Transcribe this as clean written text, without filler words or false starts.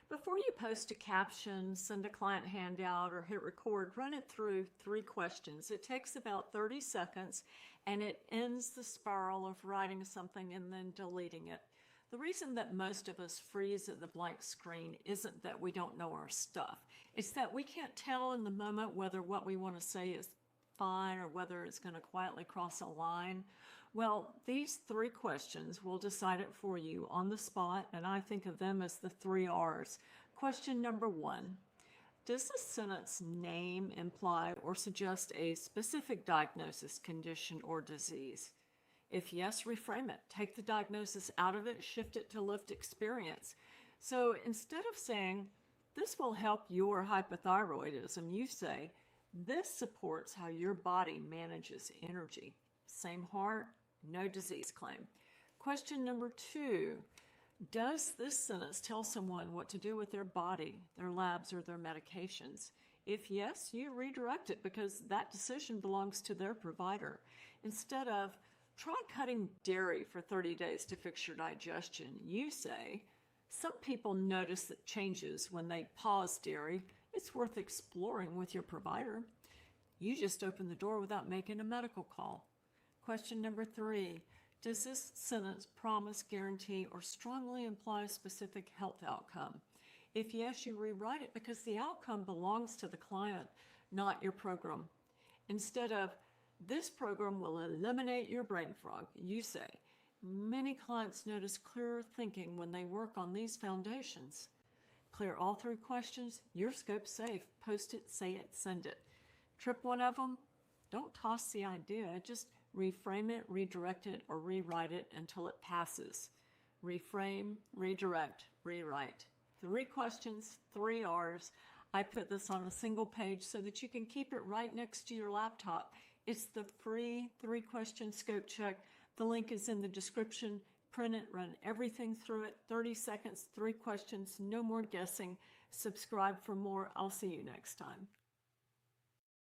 Before you post a caption, send a client handout, or hit record, run it through 3 questions. It takes about 30 seconds and it ends the spiral of writing something and then deleting it. The reason that most of us freeze at the blank screen isn't that we don't know our stuff. It's that we can't tell in the moment whether what we want to say is fine or whether it's going to quietly cross a line. Well, these 3 questions will decide it for you on the spot, and I think of them as the 3 R's. Question number 1. Does the sentence name, imply, or suggest a specific diagnosis, condition, or disease? If yes, reframe it. Take the diagnosis out of it, shift it to lived experience. So instead of saying, this will help your hypothyroidism, you say, this supports how your body manages energy. Same heart, no disease claim. Question number 2. Does this sentence tell someone what to do with their body, their labs, or their medications? If yes, you redirect it because that decision belongs to their provider. Instead of, try cutting dairy for 30 days to fix your digestion, you say, some people notice that changes when they pause dairy. It's worth exploring with your provider. You just open the door without making a medical call. Question number 3. Does this sentence promise, guarantee, or strongly imply a specific health outcome? If yes, you rewrite it because the outcome belongs to the client, not your program. Instead of, this program will eliminate your brain fog, you say, many clients notice clearer thinking when they work on these foundations. Clear all 3 questions, your scope's safe. Post it, say it, send it. Trip one of them, don't toss the idea, just reframe it, redirect it, or rewrite it until it passes. Reframe, redirect, rewrite. 3 questions, 3 R's. I put this on a single page so that you can keep it right next to your laptop. It's the free 3-question scope check. The link is in the description. Print it, run everything through it. 30 seconds, 3 questions, no more guessing. Subscribe for more. I'll see you next time.